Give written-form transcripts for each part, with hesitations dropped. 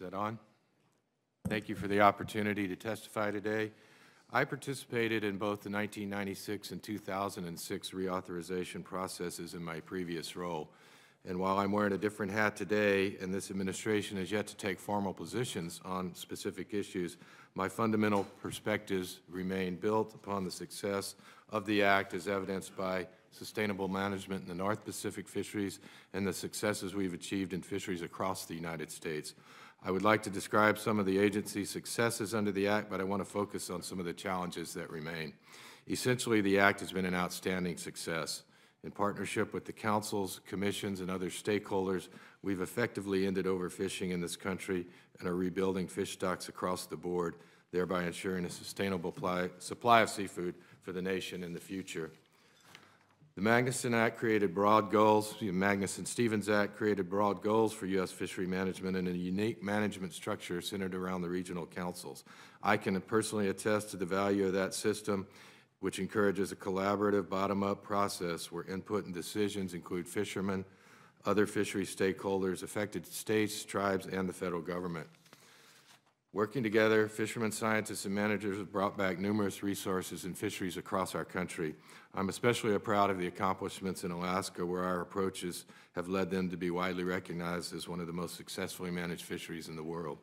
that on? Thank you for the opportunity to testify today. I participated in both the 1996 and 2006 reauthorization processes in my previous role. And while I'm wearing a different hat today and this administration has yet to take formal positions on specific issues, my fundamental perspectives remain built upon the success of the Act as evidenced by sustainable management in the North Pacific fisheries and the successes we've achieved in fisheries across the United States. I would like to describe some of the agency's successes under the Act, but I want to focus on some of the challenges that remain. Essentially, the Act has been an outstanding success. In partnership with the councils, commissions, and other stakeholders, we've effectively ended overfishing in this country and are rebuilding fish stocks across the board, thereby ensuring a sustainable supply of seafood for the nation in the future. The Magnuson Act created broad goals. The Magnuson-Stevens Act created broad goals for U.S. fishery management and a unique management structure centered around the regional councils. I can personally attest to the value of that system, which encourages a collaborative bottom-up process where input and decisions include fishermen, other fishery stakeholders, affected states, tribes, and the federal government. Working together, fishermen, scientists, and managers have brought back numerous resources in fisheries across our country. I'm especially proud of the accomplishments in Alaska, where our approaches have led them to be widely recognized as one of the most successfully managed fisheries in the world.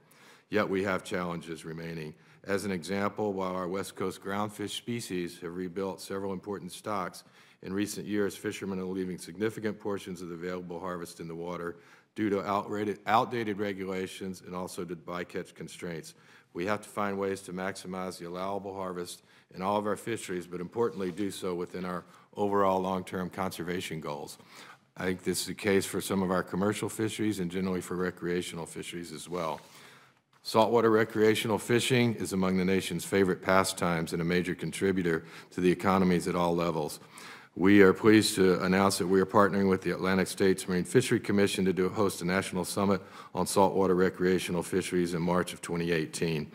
Yet we have challenges remaining. As an example, while our West Coast groundfish species have rebuilt several important stocks, in recent years fishermen are leaving significant portions of the available harvest in the water due to outdated regulations and also to bycatch constraints. We have to find ways to maximize the allowable harvest in all of our fisheries, but importantly do so within our overall long-term conservation goals. I think this is the case for some of our commercial fisheries and generally for recreational fisheries as well. Saltwater recreational fishing is among the nation's favorite pastimes and a major contributor to the economies at all levels. We are pleased to announce that we are partnering with the Atlantic States Marine Fishery Commission to host a national summit on saltwater recreational fisheries in March of 2018.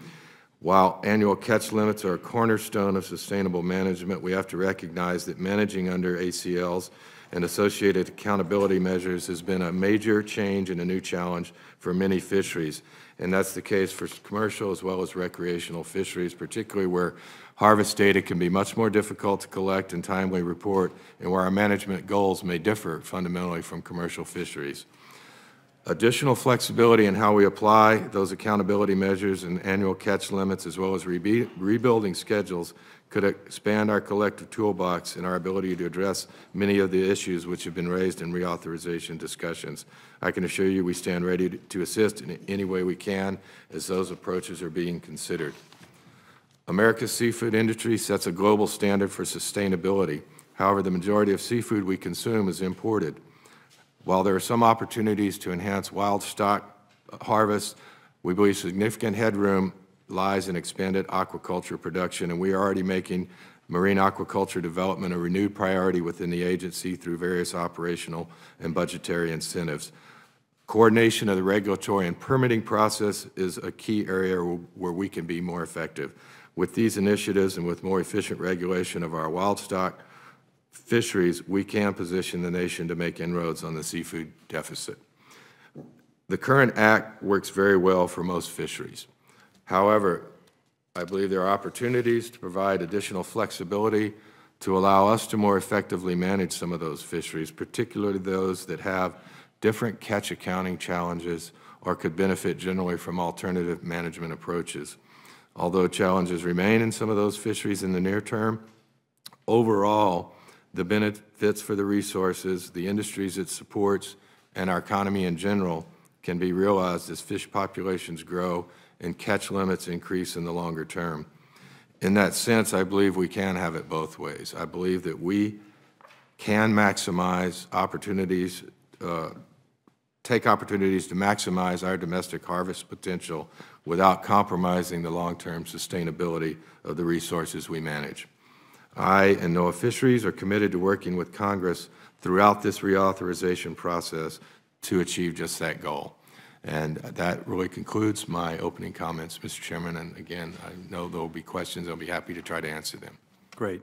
While annual catch limits are a cornerstone of sustainable management, we have to recognize that managing under ACLs and associated accountability measures has been a major change and a new challenge for many fisheries. And that's the case for commercial as well as recreational fisheries, particularly where harvest data can be much more difficult to collect and timely report, and where our management goals may differ fundamentally from commercial fisheries. Additional flexibility in how we apply those accountability measures and annual catch limits, as well as rebuilding schedules, could expand our collective toolbox and our ability to address many of the issues which have been raised in reauthorization discussions. I can assure you we stand ready to assist in any way we can as those approaches are being considered. America's seafood industry sets a global standard for sustainability. However, the majority of seafood we consume is imported. While there are some opportunities to enhance wild stock harvest, we believe significant headroom lies in expanded aquaculture production, and we are already making marine aquaculture development a renewed priority within the agency through various operational and budgetary incentives. Coordination of the regulatory and permitting process is a key area where we can be more effective. With these initiatives and with more efficient regulation of our wild stock fisheries, we can position the nation to make inroads on the seafood deficit. The current Act works very well for most fisheries. However, I believe there are opportunities to provide additional flexibility to allow us to more effectively manage some of those fisheries, particularly those that have different catch accounting challenges or could benefit generally from alternative management approaches. Although challenges remain in some of those fisheries in the near term, overall, the benefits for the resources, the industries it supports, and our economy in general can be realized as fish populations grow and catch limits increase in the longer term. In that sense, I believe we can have it both ways. I believe that we can maximize opportunities, take opportunities to maximize our domestic harvest potential without compromising the long-term sustainability of the resources we manage. I and NOAA Fisheries are committed to working with Congress throughout this reauthorization process to achieve just that goal. And that really concludes my opening comments, Mr. Chairman. And again, I know there will be questions. I'll be happy to try to answer them. Great.